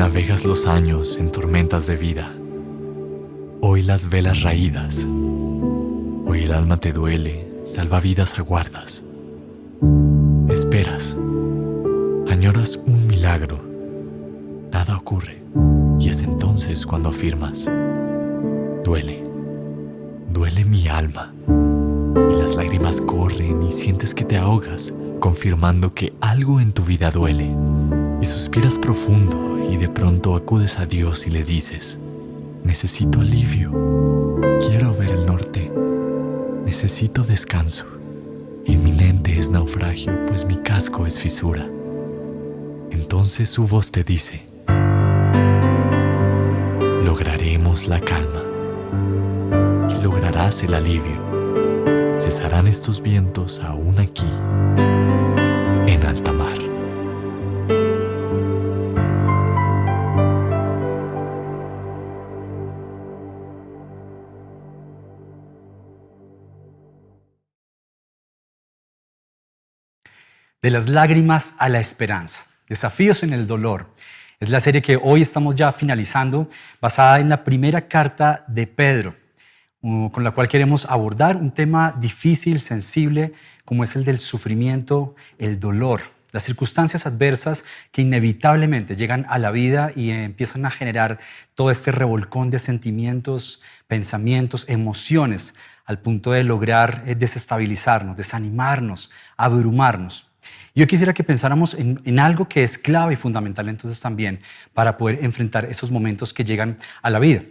Navegas los años en tormentas de vida. Hoy las velas raídas. Hoy el alma te duele, salvavidas aguardas. Esperas. Añoras un milagro. Nada ocurre. Y es entonces cuando afirmas: duele. Duele mi alma. Y las lágrimas corren y sientes que te ahogas, confirmando que algo en tu vida duele. Y suspiras profundo y de pronto acudes a Dios y le dices: necesito alivio, quiero ver el norte, necesito descanso. Inminente es naufragio, pues mi casco es fisura. Entonces su voz te dice: lograremos la calma y lograrás el alivio. Cesarán estos vientos aún aquí, en alta mar. De las lágrimas a la esperanza. Desafíos en el dolor. Es la serie que hoy estamos ya finalizando, basada en la primera carta de Pedro, con la cual queremos abordar un tema difícil, sensible, como es el del sufrimiento, el dolor, las circunstancias adversas que inevitablemente llegan a la vida y empiezan a generar todo este revolcón de sentimientos, pensamientos, emociones, al punto de lograr desestabilizarnos, desanimarnos, abrumarnos. Yo quisiera que pensáramos en algo que es clave y fundamental entonces también para poder enfrentar esos momentos que llegan a la vida.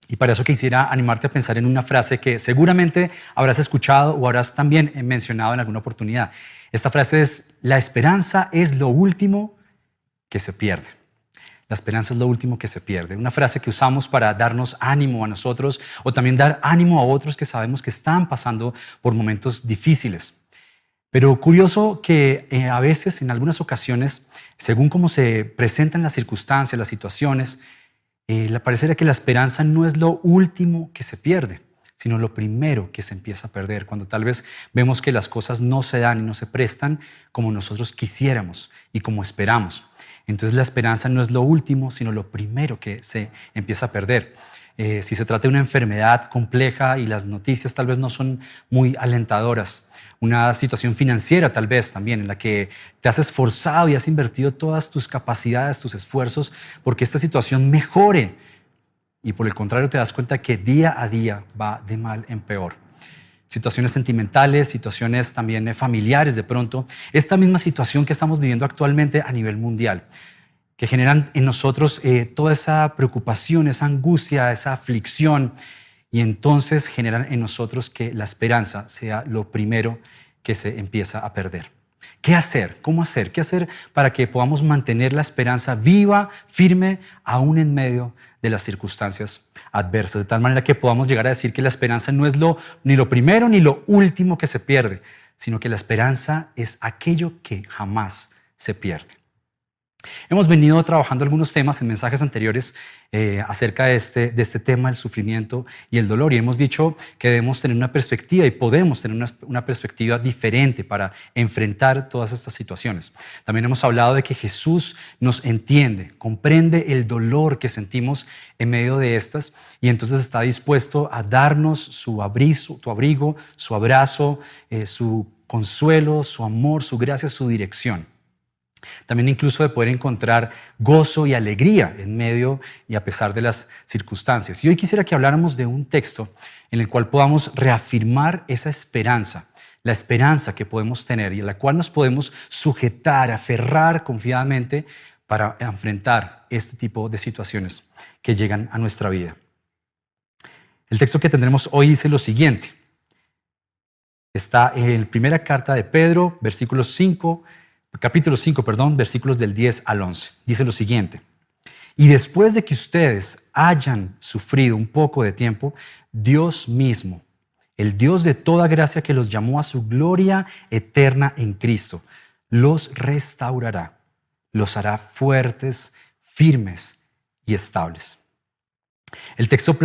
Y para eso quisiera animarte a pensar en una frase que seguramente habrás escuchado o habrás también mencionado en alguna oportunidad. Esta frase es: la esperanza es lo último que se pierde. La esperanza es lo último que se pierde. Una frase que usamos para darnos ánimo a nosotros o también dar ánimo a otros que sabemos que están pasando por momentos difíciles. Pero curioso que a veces, en algunas ocasiones, según cómo se presentan las circunstancias, las situaciones, pareciera que la esperanza no es lo último que se pierde, sino lo primero que se empieza a perder, cuando tal vez vemos que las cosas no se dan y no se prestan como nosotros quisiéramos y como esperamos. Entonces la esperanza no es lo último, sino lo primero que se empieza a perder. Si se trata de una enfermedad compleja y las noticias tal vez no son muy alentadoras, una situación financiera tal vez también en la que te has esforzado y has invertido todas tus capacidades, tus esfuerzos porque esta situación mejore y por el contrario te das cuenta que día a día va de mal en peor. Situaciones sentimentales, situaciones también familiares de pronto, esta misma situación que estamos viviendo actualmente a nivel mundial, que generan en nosotros toda esa preocupación, esa angustia, esa aflicción, y entonces generan en nosotros que la esperanza sea lo primero que se empieza a perder. ¿Qué hacer? ¿Cómo hacer? ¿Qué hacer para que podamos mantener la esperanza viva, firme, aún en medio de las circunstancias adversas? De tal manera que podamos llegar a decir que la esperanza no es ni lo primero ni lo último que se pierde, sino que la esperanza es aquello que jamás se pierde. Hemos venido trabajando algunos temas en mensajes anteriores acerca de este tema, el sufrimiento y el dolor, y hemos dicho que debemos tener una perspectiva y podemos tener una perspectiva diferente para enfrentar todas estas situaciones. También hemos hablado de que Jesús nos entiende, comprende el dolor que sentimos en medio de estas y entonces está dispuesto a darnos su abrigo, su abrazo, su consuelo, su amor, su gracia, su dirección. También incluso de poder encontrar gozo y alegría en medio y a pesar de las circunstancias. Y hoy quisiera que habláramos de un texto en el cual podamos reafirmar esa esperanza, la esperanza que podemos tener y a la cual nos podemos sujetar, aferrar confiadamente para enfrentar este tipo de situaciones que llegan a nuestra vida. El texto que tendremos hoy dice lo siguiente. Está en la primera carta de Pedro, capítulo 5, versículos del 10 al 11. Dice lo siguiente: y después de que ustedes hayan sufrido un poco de tiempo, Dios mismo, el Dios de toda gracia que los llamó a su gloria eterna en Cristo, los restaurará, los hará fuertes, firmes y estables. El texto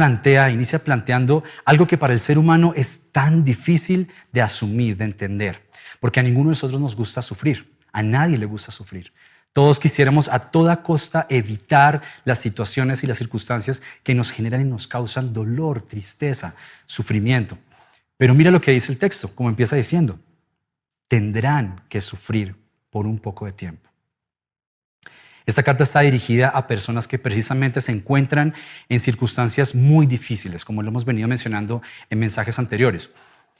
inicia planteando algo que para el ser humano es tan difícil de asumir, de entender, porque a ninguno de nosotros nos gusta sufrir. A nadie le gusta sufrir. Todos quisiéramos a toda costa evitar las situaciones y las circunstancias que nos generan y nos causan dolor, tristeza, sufrimiento. Pero mira lo que dice el texto, como empieza diciendo, tendrán que sufrir por un poco de tiempo. Esta carta está dirigida a personas que precisamente se encuentran en circunstancias muy difíciles, como lo hemos venido mencionando en mensajes anteriores.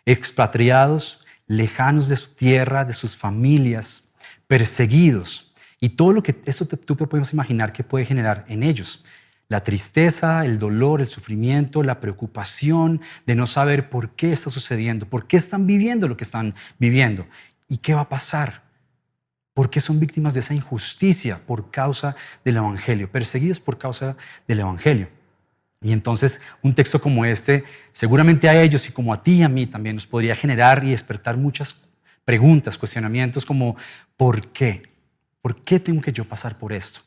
Expatriados, lejanos de su tierra, de sus familias, perseguidos. Y todo lo que tú te puedes imaginar que puede generar en ellos. La tristeza, el dolor, el sufrimiento, la preocupación de no saber por qué está sucediendo, por qué están viviendo lo que están viviendo y qué va a pasar. ¿Por qué son víctimas de esa injusticia por causa del Evangelio? Perseguidos por causa del Evangelio. Y entonces un texto como este, seguramente a ellos y como a ti y a mí también nos podría generar y despertar muchas preguntas, cuestionamientos como ¿por qué? ¿Por qué tengo que yo pasar por esto?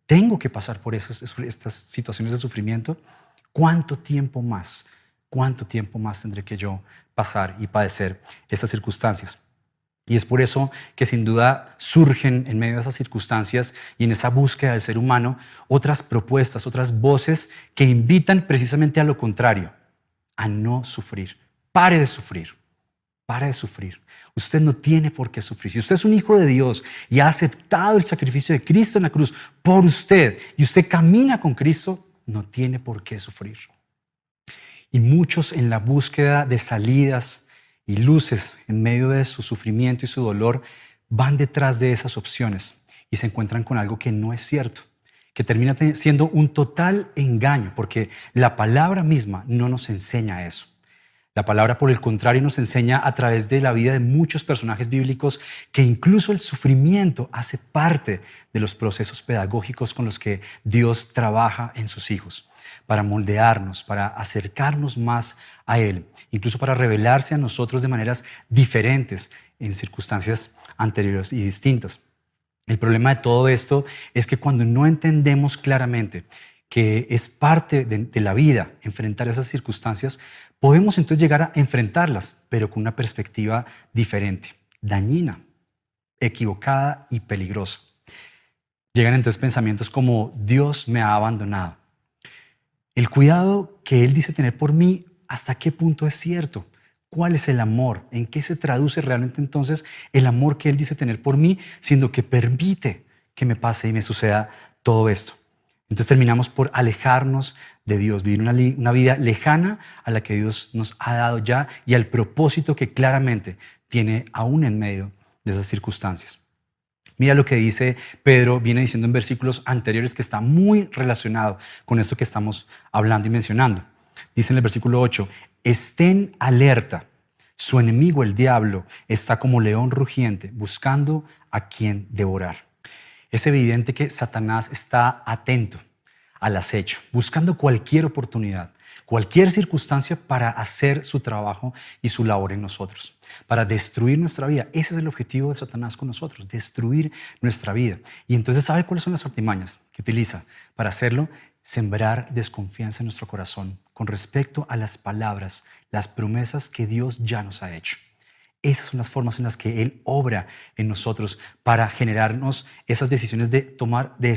¿Tengo que pasar por estas situaciones de sufrimiento? ¿Cuánto tiempo más? ¿Cuánto tiempo más tendré que yo pasar y padecer estas circunstancias? Y es por eso que sin duda surgen en medio de esas circunstancias y en esa búsqueda del ser humano otras propuestas, otras voces que invitan precisamente a lo contrario, a no sufrir. Pare de sufrir, pare de sufrir. Usted no tiene por qué sufrir. Si usted es un hijo de Dios y ha aceptado el sacrificio de Cristo en la cruz por usted y usted camina con Cristo, no tiene por qué sufrir. Y muchos en la búsqueda de salidas y luces en medio de su sufrimiento y su dolor van detrás de esas opciones y se encuentran con algo que no es cierto, que termina siendo un total engaño, porque la palabra misma no nos enseña eso. La palabra, por el contrario, nos enseña a través de la vida de muchos personajes bíblicos que incluso el sufrimiento hace parte de los procesos pedagógicos con los que Dios trabaja en sus hijos, para moldearnos, para acercarnos más a Él, incluso para revelarse a nosotros de maneras diferentes en circunstancias anteriores y distintas. El problema de todo esto es que cuando no entendemos claramente que es parte de la vida enfrentar esas circunstancias, podemos entonces llegar a enfrentarlas, pero con una perspectiva diferente, dañina, equivocada y peligrosa. Llegan entonces pensamientos como Dios me ha abandonado. El cuidado que Él dice tener por mí, ¿hasta qué punto es cierto? ¿Cuál es el amor? ¿En qué se traduce realmente entonces el amor que Él dice tener por mí, siendo que permite que me pase y me suceda todo esto? Entonces terminamos por alejarnos de Dios, vivir una vida lejana a la que Dios nos ha dado ya y al propósito que claramente tiene aún en medio de esas circunstancias. Mira lo que dice Pedro, viene diciendo en versículos anteriores que está muy relacionado con esto que estamos hablando y mencionando. Dice en el versículo 8, estén alerta, su enemigo el diablo está como león rugiente buscando a quien devorar. Es evidente que Satanás está atento al acecho, buscando cualquier oportunidad, cualquier circunstancia para hacer su trabajo y su labor en nosotros, para destruir nuestra vida. Ese es el objetivo de Satanás con nosotros, destruir nuestra vida. Y entonces, ¿sabe cuáles son las artimañas que utiliza para hacerlo? Sembrar desconfianza en nuestro corazón con respecto a las palabras, las promesas que Dios ya nos ha hecho. Esas son las formas en las que Él obra en nosotros para generarnos esas decisiones de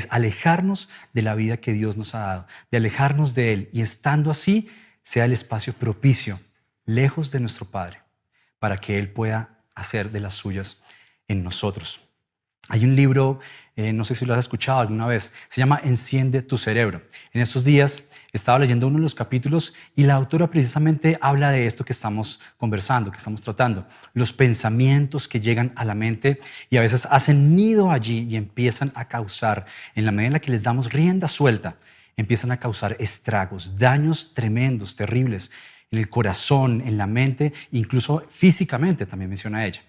alejarnos de la vida que Dios nos ha dado, de alejarnos de Él y estando así sea el espacio propicio, lejos de nuestro Padre, para que Él pueda hacer de las suyas en nosotros. Hay un libro, no sé si lo has escuchado alguna vez, se llama Enciende tu cerebro. En estos días estaba leyendo uno de los capítulos y la autora precisamente habla de esto que estamos conversando, que estamos tratando. Los pensamientos que llegan a la mente y a veces hacen nido allí y empiezan a causar, en la medida en la que les damos rienda suelta, empiezan a causar estragos, daños tremendos, terribles en el corazón, en la mente, incluso físicamente, también menciona ella.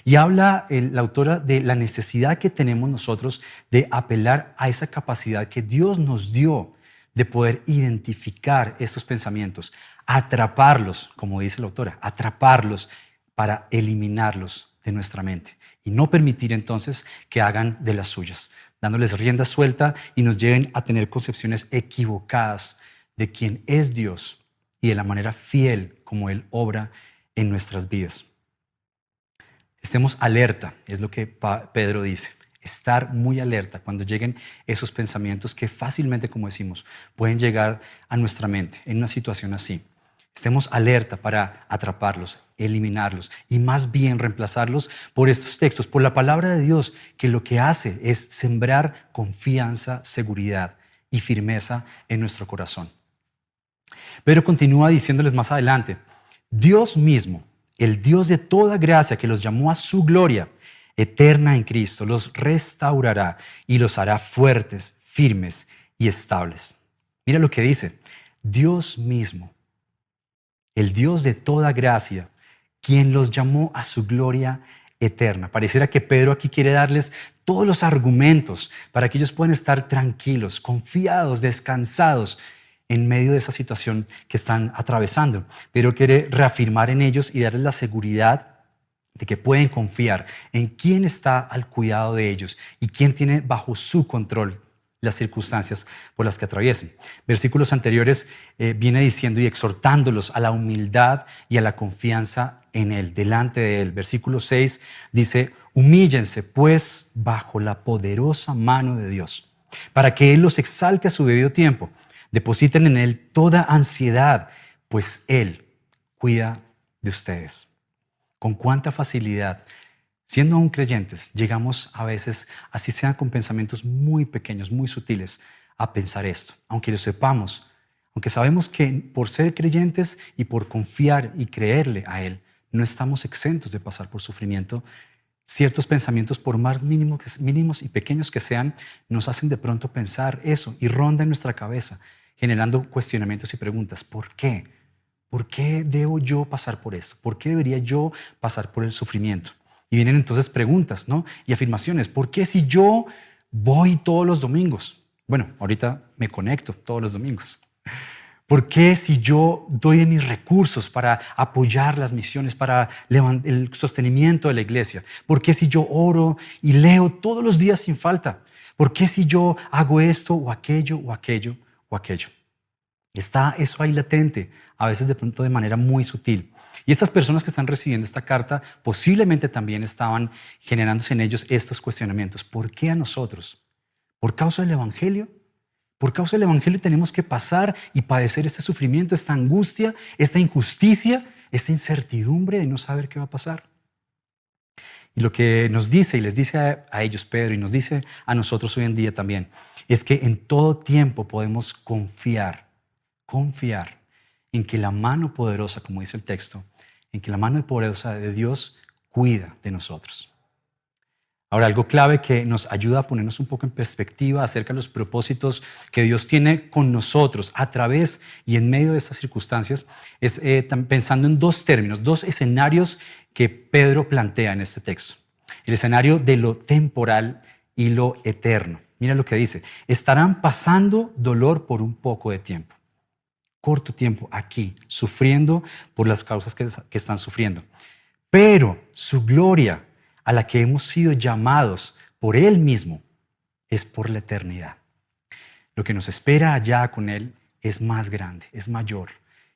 Y habla la autora de la necesidad que tenemos nosotros de apelar a esa capacidad que Dios nos dio de poder identificar estos pensamientos, atraparlos, como dice la autora, atraparlos para eliminarlos de nuestra mente y no permitir entonces que hagan de las suyas, dándoles rienda suelta y nos lleven a tener concepciones equivocadas de quién es Dios y de la manera fiel como Él obra en nuestras vidas. Estemos alerta, es lo que Pedro dice. estar muy alerta cuando lleguen esos pensamientos que fácilmente, como decimos, pueden llegar a nuestra mente en una situación así. Estemos alerta para atraparlos, eliminarlos y más bien reemplazarlos por estos textos, por la palabra de Dios, que lo que hace es sembrar confianza, seguridad y firmeza en nuestro corazón. Pedro continúa diciéndoles más adelante, Dios mismo, el Dios de toda gracia que los llamó a su gloria eterna en Cristo, los restaurará y los hará fuertes, firmes y estables. Mira lo que dice, Dios mismo, el Dios de toda gracia, quien los llamó a su gloria eterna. Pareciera que Pedro aquí quiere darles todos los argumentos para que ellos puedan estar tranquilos, confiados, descansados en medio de esa situación que están atravesando. Pedro quiere reafirmar en ellos y darles la seguridad de que pueden confiar en quién está al cuidado de ellos y quién tiene bajo su control las circunstancias por las que atraviesen. Versículos anteriores viene diciendo y exhortándolos a la humildad y a la confianza en Él, delante de Él. Versículo 6 dice, humíllense pues bajo la poderosa mano de Dios, para que Él los exalte a su debido tiempo. Depositen en Él toda ansiedad, pues Él cuida de ustedes. Con cuánta facilidad, siendo aún creyentes, llegamos a veces, así sean con pensamientos muy pequeños, muy sutiles, a pensar esto. Aunque lo sepamos, aunque sabemos que por ser creyentes y por confiar y creerle a Él, no estamos exentos de pasar por sufrimiento, ciertos pensamientos, por más mínimos y pequeños que sean, nos hacen de pronto pensar eso y ronda en nuestra cabeza, generando cuestionamientos y preguntas. ¿Por qué? ¿Por qué debo yo pasar por esto? ¿Por qué debería yo pasar por el sufrimiento? Y vienen entonces preguntas, ¿no? Y afirmaciones. ¿Por qué si yo voy todos los domingos? Bueno, ahorita me conecto todos los domingos. ¿Por qué si yo doy de mis recursos para apoyar las misiones, para el sostenimiento de la iglesia? ¿Por qué si yo oro y leo todos los días sin falta? ¿Por qué si yo hago esto o aquello o aquello o aquello? Está eso ahí latente, a veces de pronto de manera muy sutil. Y estas personas que están recibiendo esta carta posiblemente también estaban generándose en ellos estos cuestionamientos. ¿Por qué a nosotros? ¿Por causa del Evangelio? Por causa del Evangelio tenemos que pasar y padecer este sufrimiento, esta angustia, esta injusticia, esta incertidumbre de no saber qué va a pasar. Y lo que nos dice y les dice a ellos Pedro y nos dice a nosotros hoy en día también, es que en todo tiempo podemos confiar en que la mano poderosa, como dice el texto, en que la mano poderosa de Dios cuida de nosotros. Ahora, algo clave que nos ayuda a ponernos un poco en perspectiva acerca de los propósitos que Dios tiene con nosotros a través y en medio de estas circunstancias es pensando en dos términos, dos escenarios que Pedro plantea en este texto. El escenario de lo temporal y lo eterno. Mira lo que dice, estarán pasando dolor por un poco de tiempo. Corto tiempo aquí, sufriendo por las causas que están sufriendo. Pero su gloria, a la que hemos sido llamados por Él mismo, es por la eternidad. Lo que nos espera allá con Él es más grande, es mayor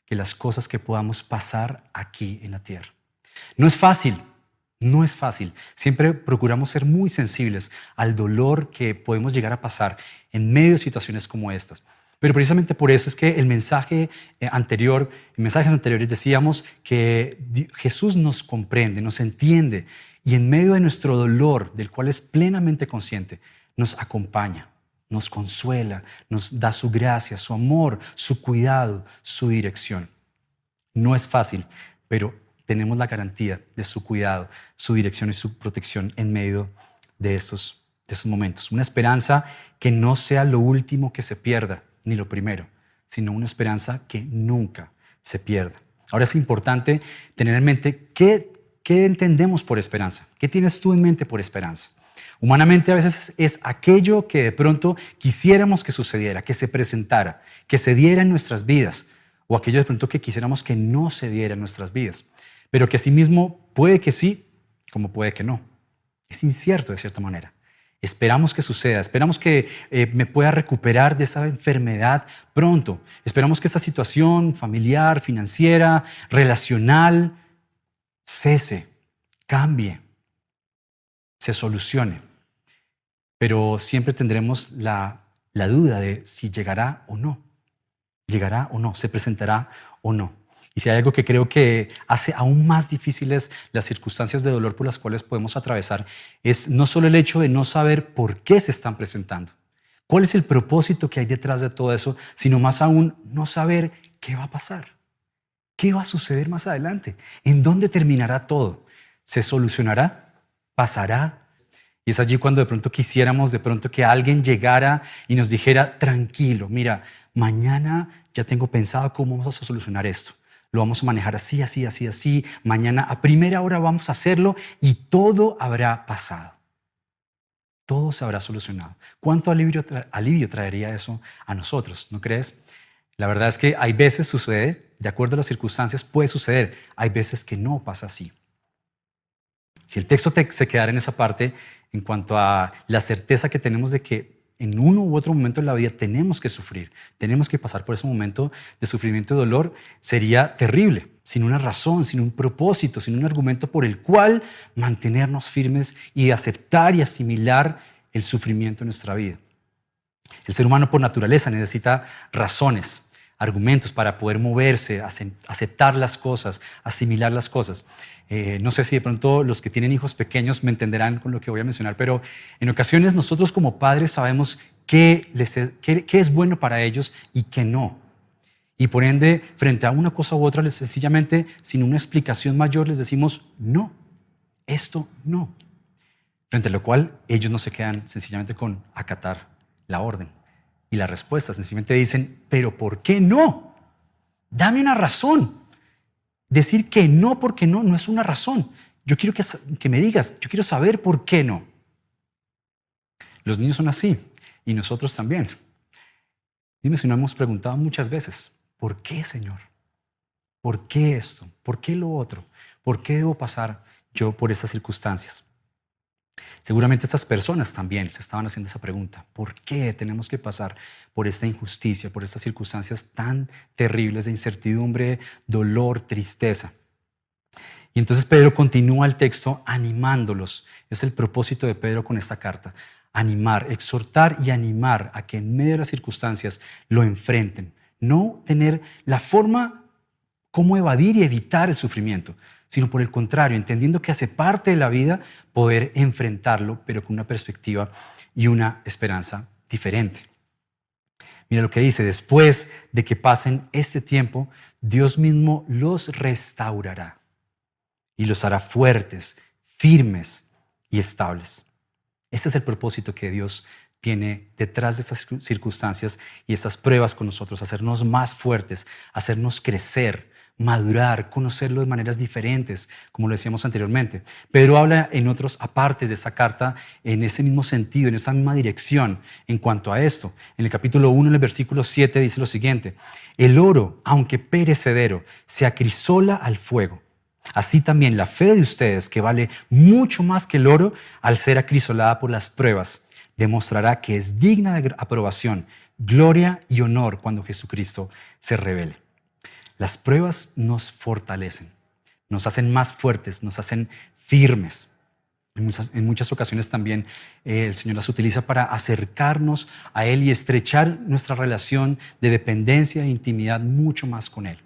que las cosas que podamos pasar aquí en la tierra. No es fácil. Siempre procuramos ser muy sensibles al dolor que podemos llegar a pasar en medio de situaciones como estas. Pero precisamente por eso es que en mensajes anteriores decíamos que Jesús nos comprende, nos entiende y en medio de nuestro dolor, del cual es plenamente consciente, nos acompaña, nos consuela, nos da su gracia, su amor, su cuidado, su dirección. No es fácil, pero tenemos la garantía de su cuidado, su dirección y su protección en medio de esos momentos. Una esperanza que no sea lo último que se pierda, ni lo primero, sino una esperanza que nunca se pierda. Ahora es importante tener en mente qué entendemos por esperanza. ¿Qué tienes tú en mente por esperanza? Humanamente a veces es aquello que de pronto quisiéramos que sucediera, que se presentara, que se diera en nuestras vidas, o aquello de pronto que quisiéramos que no se diera en nuestras vidas, pero que asimismo puede que sí, como puede que no. Es incierto de cierta manera. Esperamos que suceda, esperamos que me pueda recuperar de esa enfermedad pronto. Esperamos que esta situación familiar, financiera, relacional, cese, cambie, se solucione. pero siempre tendremos la duda de si llegará o no. Llegará o no, se presentará o no. Y si hay algo que creo que hace aún más difíciles las circunstancias de dolor por las cuales podemos atravesar, es no solo el hecho de no saber por qué se están presentando, cuál es el propósito que hay detrás de todo eso, sino más aún no saber qué va a pasar, qué va a suceder más adelante, en dónde terminará todo. ¿Se solucionará? ¿Pasará? Y es allí cuando de pronto quisiéramos de pronto que alguien llegara y nos dijera, tranquilo, mira, mañana ya tengo pensado cómo vamos a solucionar esto. Lo vamos a manejar así, así, así, así. Mañana a primera hora vamos a hacerlo y todo habrá pasado. Todo se habrá solucionado. ¿Cuánto alivio traería eso a nosotros? ¿No crees? La verdad es que hay veces sucede, de acuerdo a las circunstancias puede suceder. Hay veces que no pasa así. Si el texto se quedara en esa parte en cuanto a la certeza que tenemos de que en uno u otro momento de la vida tenemos que sufrir, tenemos que pasar por ese momento de sufrimiento y dolor, sería terrible, sin una razón, sin un propósito, sin un argumento por el cual mantenernos firmes y aceptar y asimilar el sufrimiento en nuestra vida. El ser humano por naturaleza necesita razones, argumentos para poder moverse, aceptar las cosas, asimilar las cosas. No sé si de pronto los que tienen hijos pequeños me entenderán con lo que voy a mencionar, pero en ocasiones nosotros como padres sabemos qué es bueno para ellos y qué no. Y por ende, frente a una cosa u otra, sencillamente, sin una explicación mayor, les decimos no, esto no. Frente a lo cual ellos no se quedan sencillamente con acatar la orden. Y la respuesta sencillamente dicen, pero ¿por qué no? Dame una razón. Decir que no porque no es una razón. Yo quiero que me digas, yo quiero saber por qué no. Los niños son así y nosotros también. Dime si no hemos preguntado muchas veces, ¿por qué, Señor? ¿Por qué esto? ¿Por qué lo otro? ¿Por qué debo pasar yo por estas circunstancias? Seguramente estas personas también se estaban haciendo esa pregunta. ¿Por qué tenemos que pasar por esta injusticia, por estas circunstancias tan terribles de incertidumbre, dolor, tristeza? Y entonces Pedro continúa el texto animándolos. Es el propósito de Pedro con esta carta. Animar, exhortar y animar a que en medio de las circunstancias lo enfrenten. No tener la forma cómo evadir y evitar el sufrimiento, sino por el contrario, entendiendo que hace parte de la vida poder enfrentarlo, pero con una perspectiva y una esperanza diferente. Mira lo que dice, después de que pasen este tiempo, Dios mismo los restaurará y los hará fuertes, firmes y estables. Este es el propósito que Dios tiene detrás de estas circunstancias y estas pruebas con nosotros, hacernos más fuertes, hacernos crecer, madurar, conocerlo de maneras diferentes, como lo decíamos anteriormente. Pedro habla en otros apartes de esta carta en ese mismo sentido, en esa misma dirección en cuanto a esto. En el capítulo 1, en el versículo 7, dice lo siguiente: el oro, aunque perecedero, se acrisola al fuego. Así también la fe de ustedes, que vale mucho más que el oro, al ser acrisolada por las pruebas, demostrará que es digna de aprobación, gloria y honor cuando Jesucristo se revele. Las pruebas nos fortalecen, nos hacen más fuertes, nos hacen firmes. En muchas ocasiones también el Señor las utiliza para acercarnos a Él y estrechar nuestra relación de dependencia e intimidad mucho más con Él.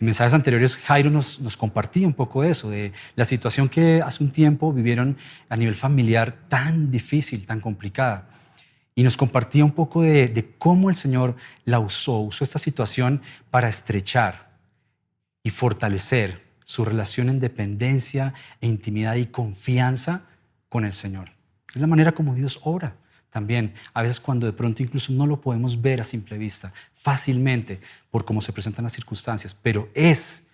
En mensajes anteriores, Jairo nos compartía un poco de eso, de la situación que hace un tiempo vivieron a nivel familiar tan difícil, tan complicada. Y nos compartía un poco de cómo el Señor la usó esta situación para estrechar y fortalecer su relación en dependencia e intimidad y confianza con el Señor. Es la manera como Dios obra también, a veces cuando de pronto incluso no lo podemos ver a simple vista, fácilmente por cómo se presentan las circunstancias, pero es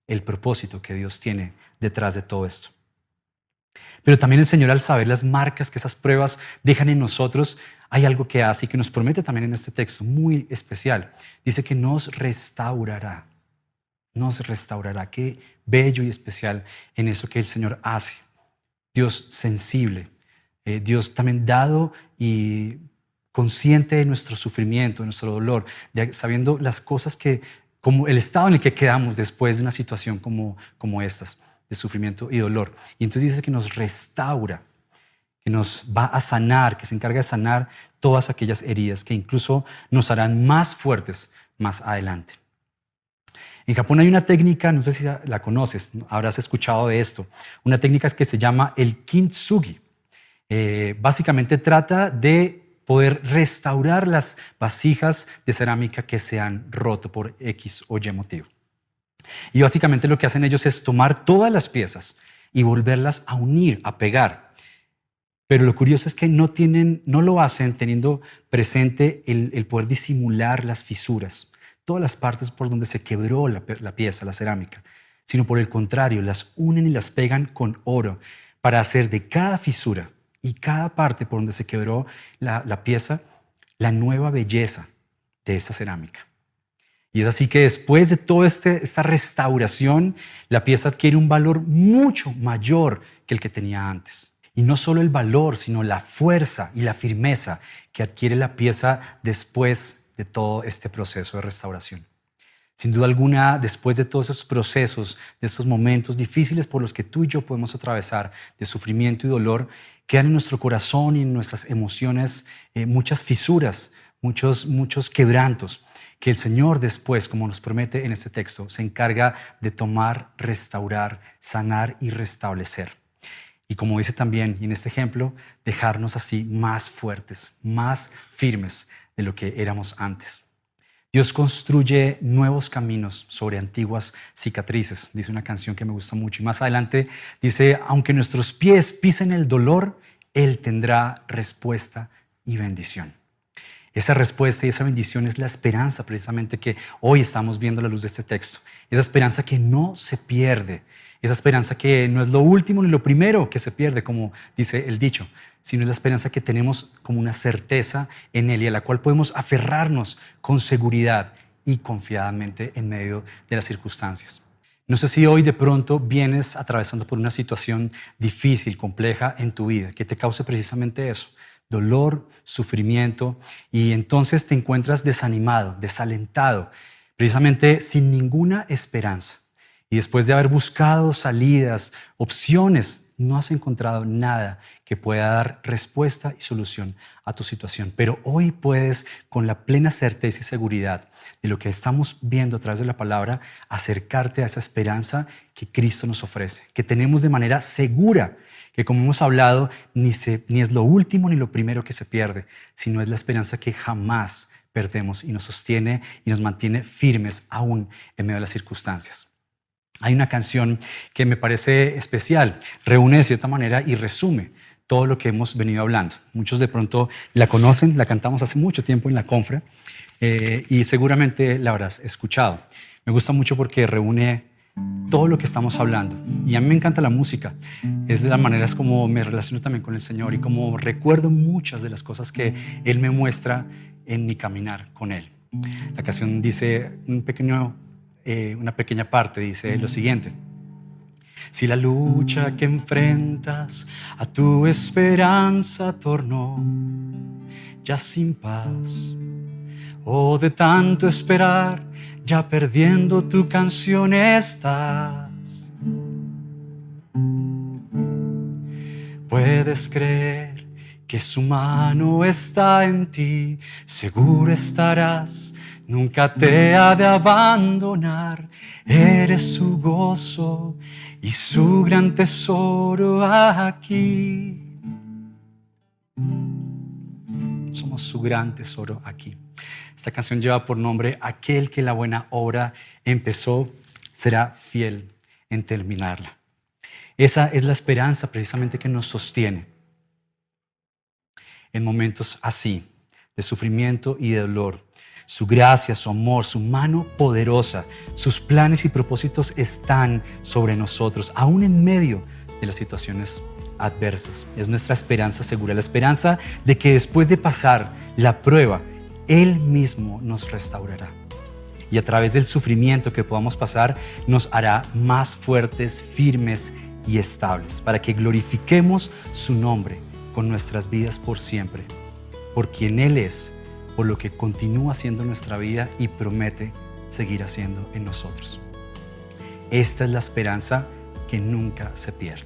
el propósito que Dios tiene detrás de todo esto. Pero también el Señor, al saber las marcas que esas pruebas dejan en nosotros, hay algo que hace y que nos promete también en este texto, muy especial. Dice que nos restaurará. Nos restaurará. Qué bello y especial en eso que el Señor hace. Dios sensible, Dios también dado y consciente de nuestro sufrimiento, de nuestro dolor, sabiendo las cosas como el estado en el que quedamos después de una situación como estas, de sufrimiento y dolor. Y entonces dice que nos restaura que nos va a sanar, que se encarga de sanar todas aquellas heridas que incluso nos harán más fuertes más adelante. En Japón hay una técnica, no sé si la conoces, habrás escuchado de esto, una técnica que se llama el kintsugi. Básicamente trata de poder restaurar las vasijas de cerámica que se han roto por X o Y motivo. Y básicamente lo que hacen ellos es tomar todas las piezas y volverlas a unir, a pegar. Pero lo curioso es que no lo hacen teniendo presente el poder disimular las fisuras, todas las partes por donde se quebró la pieza, la cerámica, sino por el contrario, las unen y las pegan con oro para hacer de cada fisura y cada parte por donde se quebró la pieza la nueva belleza de esa cerámica. Y es así que después de toda esta restauración, la pieza adquiere un valor mucho mayor que el que tenía antes. Y no solo el valor, sino la fuerza y la firmeza que adquiere la pieza después de todo este proceso de restauración. Sin duda alguna, después de todos esos procesos, de estos momentos difíciles por los que tú y yo podemos atravesar, de sufrimiento y dolor, quedan en nuestro corazón y en nuestras emociones muchas fisuras, muchos quebrantos, que el Señor después, como nos promete en este texto, se encarga de tomar, restaurar, sanar y restablecer. Y como dice también, y en este ejemplo, dejarnos así más fuertes, más firmes de lo que éramos antes. Dios construye nuevos caminos sobre antiguas cicatrices, dice una canción que me gusta mucho. Y más adelante dice, aunque nuestros pies pisen el dolor, Él tendrá respuesta y bendición. Esa respuesta y esa bendición es la esperanza precisamente que hoy estamos viendo a la luz de este texto. Esa esperanza que no se pierde, esa esperanza que no es lo último ni lo primero que se pierde, como dice el dicho, sino es la esperanza que tenemos como una certeza en Él y a la cual podemos aferrarnos con seguridad y confiadamente en medio de las circunstancias. No sé si hoy de pronto vienes atravesando por una situación difícil, compleja en tu vida, que te cause precisamente eso. Dolor, sufrimiento, y entonces te encuentras desanimado, desalentado, precisamente sin ninguna esperanza. Y después de haber buscado salidas, opciones, no has encontrado nada que pueda dar respuesta y solución a tu situación. Pero hoy puedes, con la plena certeza y seguridad de lo que estamos viendo a través de la palabra, acercarte a esa esperanza que Cristo nos ofrece, que tenemos de manera segura, que como hemos hablado, ni es lo último ni lo primero que se pierde, sino es la esperanza que jamás perdemos y nos sostiene y nos mantiene firmes aún en medio de las circunstancias. Hay una canción que me parece especial, reúne de cierta manera y resume todo lo que hemos venido hablando. Muchos de pronto la conocen, la cantamos hace mucho tiempo en la confra y seguramente la habrás escuchado. Me gusta mucho porque reúne todo lo que estamos hablando. Y a mí me encanta la música. Es de las maneras como me relaciono también con el Señor y como recuerdo muchas de las cosas que Él me muestra en mi caminar con Él. La canción dice una pequeña parte, dice lo siguiente. Si la lucha que enfrentas a tu esperanza tornó ya sin paz, o de tanto esperar ya perdiendo tu canción estás, puedes creer que su mano está en ti, seguro estarás, nunca te ha de abandonar, eres su gozo y su gran tesoro aquí. Somos su gran tesoro aquí. Esta canción lleva por nombre Aquel que la buena obra empezó, será fiel en terminarla. Esa es la esperanza precisamente que nos sostiene en momentos así, de sufrimiento y de dolor. Su gracia, su amor, su mano poderosa, sus planes y propósitos están sobre nosotros, aún en medio de las situaciones adversas. Es nuestra esperanza segura, la esperanza de que después de pasar la prueba, Él mismo nos restaurará. Y a través del sufrimiento que podamos pasar, nos hará más fuertes, firmes y estables, para que glorifiquemos su nombre con nuestras vidas por siempre, por quien Él es, por lo que continúa haciendo en nuestra vida y promete seguir haciendo en nosotros. Esta es la esperanza que nunca se pierde.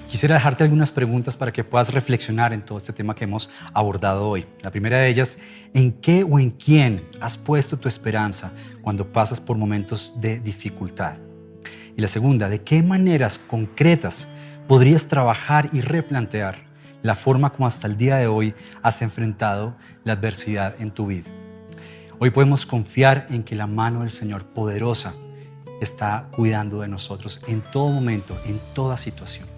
Quisiera dejarte algunas preguntas para que puedas reflexionar en todo este tema que hemos abordado hoy. La primera de ellas, ¿en qué o en quién has puesto tu esperanza cuando pasas por momentos de dificultad? Y la segunda, ¿de qué maneras concretas podrías trabajar y replantear la forma como hasta el día de hoy has enfrentado la adversidad en tu vida? Hoy podemos confiar en que la mano del Señor poderosa está cuidando de nosotros en todo momento, en toda situación.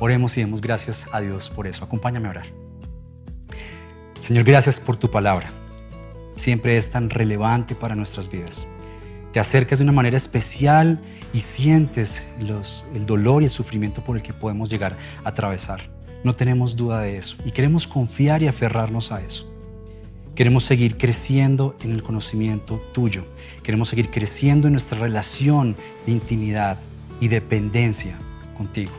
Oremos y demos gracias a Dios por eso. Acompáñame a orar. Señor, gracias por tu palabra. Siempre es tan relevante para nuestras vidas. Te acercas de una manera especial y sientes el dolor y el sufrimiento por el que podemos llegar a atravesar. No tenemos duda de eso y queremos confiar y aferrarnos a eso. Queremos seguir creciendo en el conocimiento tuyo. Queremos seguir creciendo en nuestra relación de intimidad y dependencia contigo.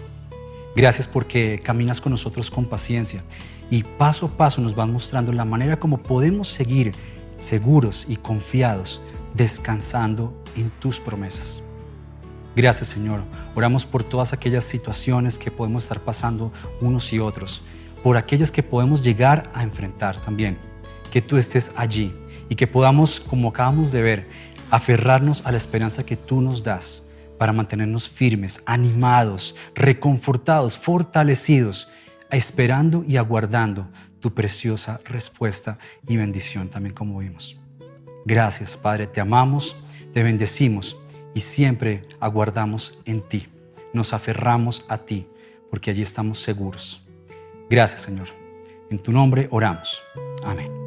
Gracias porque caminas con nosotros con paciencia y paso a paso nos vas mostrando la manera como podemos seguir seguros y confiados, descansando en tus promesas. Gracias, Señor. Oramos por todas aquellas situaciones que podemos estar pasando unos y otros, por aquellas que podemos llegar a enfrentar también. Que tú estés allí y que podamos, como acabamos de ver, aferrarnos a la esperanza que tú nos das para mantenernos firmes, animados, reconfortados, fortalecidos, esperando y aguardando tu preciosa respuesta y bendición también como vimos. Gracias, Padre, te amamos, te bendecimos y siempre aguardamos en ti. Nos aferramos a ti porque allí estamos seguros. Gracias, Señor. En tu nombre oramos. Amén.